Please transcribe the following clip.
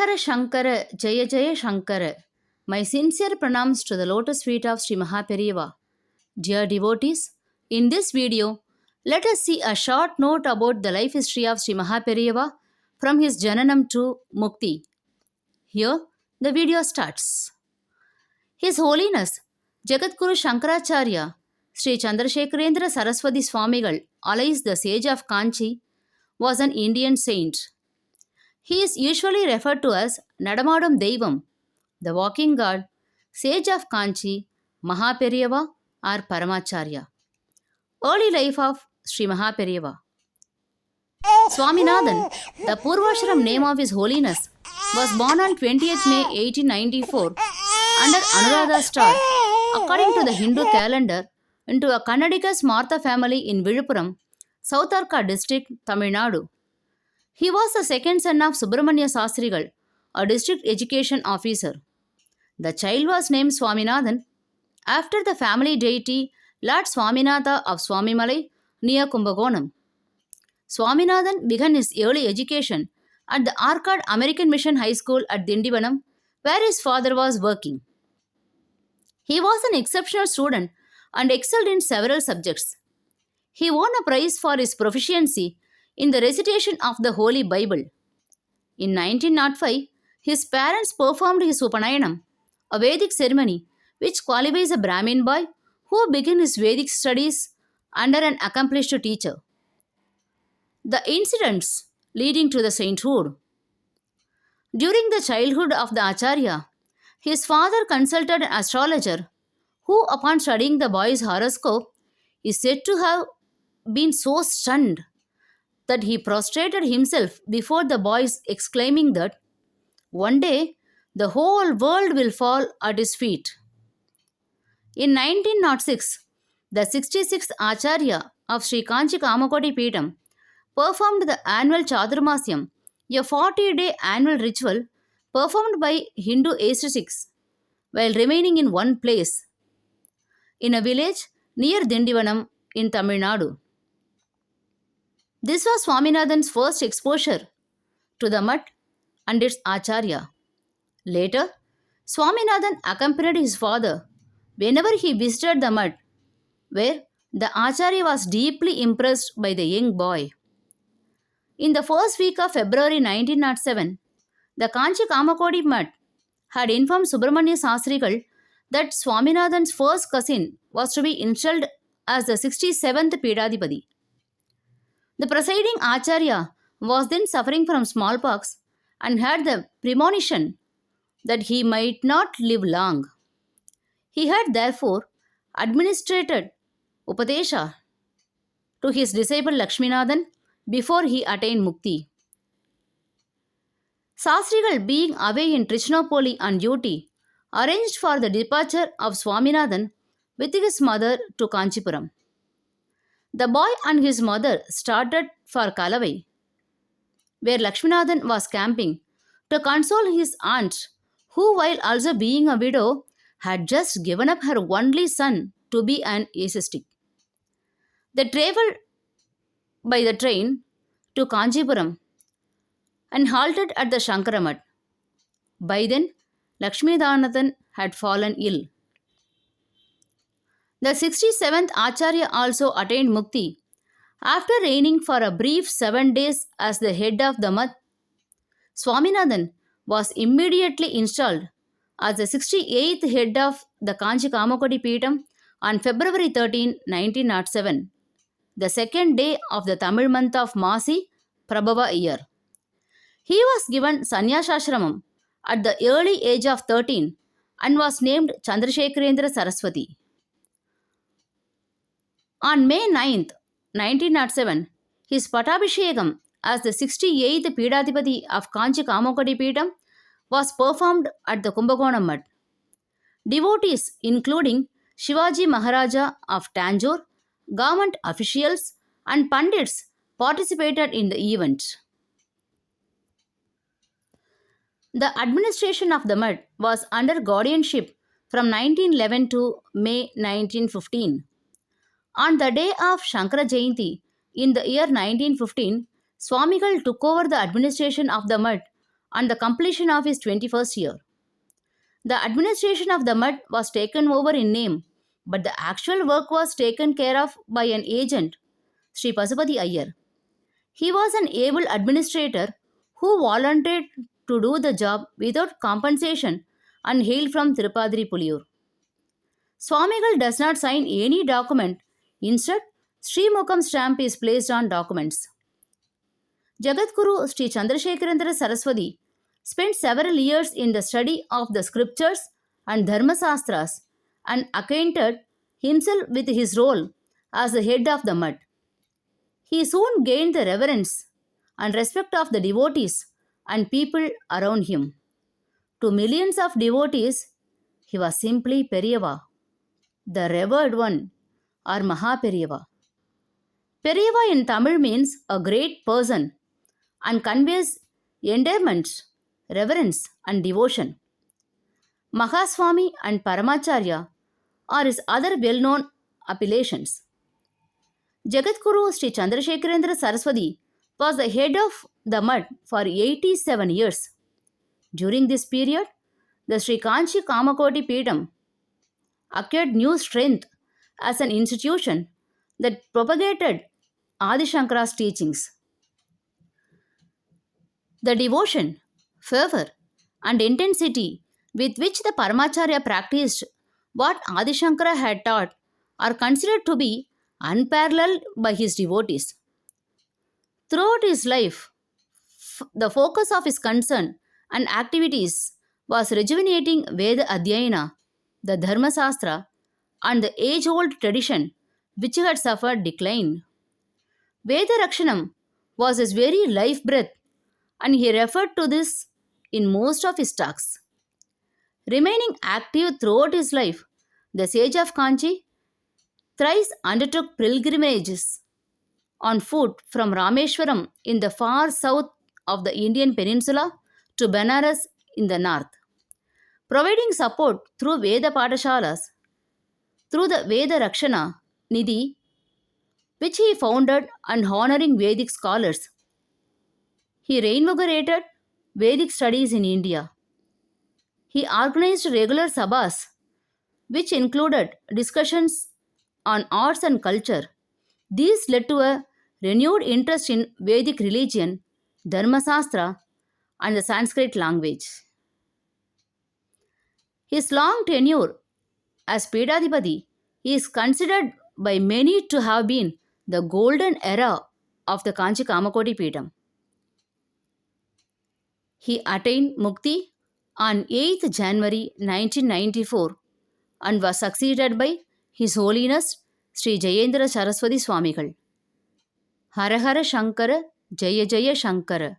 Hara Shankara Jaya Jaya Shankara. My sincere pranams to the lotus feet of Sri Mahaperiyava. Dear devotees, in this video, let us see a short note about the life history of Sri Mahaperiyava from his Jananam to Mukti. Here, the video starts. His Holiness Jagadguru Shankaracharya Sri Chandrasekharendra Saraswati Swamigal, alias the Sage of Kanchi, was an Indian saint. He is usually referred to as Nadamadum Deivam, the walking god, sage of Kanchi, Mahaperiyava or Paramacharya. Early life of Sri Mahaperiyava. Swaminathan, the Purvashram name of His Holiness, was born on 20th May 1894 under Anuradha star, according to the Hindu calendar, into a Kannadiga Martha family in Viluppuram, South Arcot district, Tamil Nadu. He was the second son of Subramanya Sastrigal, a district education officer. The child was named Swaminathan after the family deity Lord Swaminatha of Swamimalai near Kumbakonam. Swaminathan began his early education at the Arcot American Mission High School at Dindivanam, where his father was working. He was an exceptional student and excelled in several subjects. He won a prize for his proficiency in the recitation of the Holy Bible. In 1905, his parents performed his Upanayanam, a Vedic ceremony which qualifies a Brahmin boy who began his Vedic studies under an accomplished teacher. The incidents leading to the sainthood. During the childhood of the Acharya, his father consulted an astrologer who, upon studying the boy's horoscope, is said to have been so stunned that he prostrated himself before the boys, exclaiming that one day the whole world will fall at his feet. In 1906, the 66th Acharya of Sri Kanchi Kamakoti Peetham performed the annual Chaturmasyam, a 40-day annual ritual performed by Hindu ascetics while remaining in one place, in a village near Dindivanam in Tamil Nadu. This was Swaminathan's first exposure to the mutt and its Acharya. Later, Swaminathan accompanied his father whenever he visited the mutt, where the Acharya was deeply impressed by the young boy. In the first week of February 1907, the Kanchi Kamakoti mutt had informed Subramanya Sastrigal that Swaminathan's first cousin was to be installed as the 67th Peethadipati. The presiding Acharya was then suffering from smallpox and had the premonition that he might not live long. He had therefore administered Upadesha to his disciple Lakshminathan before he attained Mukti. Sastrigal, being away in Trichinopoli on duty, arranged for the departure of Swaminathan with his mother to Kanchipuram. The boy and his mother started for Kalavai, where Lakshminathan was camping, to console his aunt, who, while also being a widow, had just given up her only son to be an ascetic. They travelled by the train to Kanchipuram and halted at the Shankaramat. By then, Lakshminathan had fallen ill. The 67th Acharya also attained Mukti. After reigning for a brief 7 days as the head of the mutt, Swaminathan was immediately installed as the 68th head of the Kanchi Kamakoti Peetham on February 13, 1907, the second day of the Tamil month of Masi Prabhava year. He was given Sannyasashramam at the early age of 13 and was named Chandrasekharendra Saraswati. On May 9, 1907, his Patabhishekam as the 68th Peethadipati of Kanchi Kamakoti Peetham was performed at the Kumbakonam mutt. Devotees, including Shivaji Maharaja of Tanjore, government officials, and Pandits, participated in the event. The administration of the mutt was under guardianship from 1911 to May 1915. On the day of Shankara Jayanti in the year 1915, Swamigal took over the administration of the mutt and the completion of his 21st year. The administration of the Mutt was taken over in name, but the actual work was taken care of by an agent, Sri Pasupati Iyer. He was an able administrator who volunteered to do the job without compensation and hailed from Tirupadri Puliyur. Swamigal does not sign any document. Instead, Sri Mukham stamp is placed on documents. Jagadguru Sri Chandrasekharendra Saraswati spent several years in the study of the scriptures and dharmasastras and acquainted himself with his role as the head of the Mutt. He soon gained the reverence and respect of the devotees and people around him. To millions of devotees, he was simply Periyava, the revered one, or Mahaperiyava. Periyava in Tamil means a great person and conveys endearment, reverence, and devotion. Mahaswami and Paramacharya are his other well known appellations. Jagadguru Sri Chandrasekharendra Saraswati was the head of the Mutt for 87 years. During this period, the Sri Kanchi Kamakoti Peetham acquired new strength as an institution that propagated Adi Shankara's teachings. The devotion, fervor, and intensity with which the Paramacharya practiced what Adi Shankara had taught are considered to be unparalleled by his devotees. Throughout his life, the focus of his concern and activities was rejuvenating Veda Adhyayana, the Dharma Sastra, and the age old tradition which had suffered decline. Veda Rakshanam was his very life breath, and he referred to this in most of his talks. Remaining active throughout his life, the sage of Kanchi thrice undertook pilgrimages on foot from Rameshwaram in the far south of the Indian peninsula to Benares in the north, providing support through Veda Patashalas, through the Veda Rakshana Nidhi, which he founded and honoring Vedic scholars. He reinvigorated Vedic studies in India. He organized regular sabhas, which included discussions on arts and culture. These led to a renewed interest in Vedic religion, Dharmasastra, and the Sanskrit language. His long tenure as Pedathipati is considered by many to have been the golden era of the Kanchi Kamakoti Peetham. He attained Mukti on 8th January 1994 and was succeeded by His Holiness Sri Jayendra Saraswati Swamigal. Hara Hara Shankara, Jaya Jaya Shankara.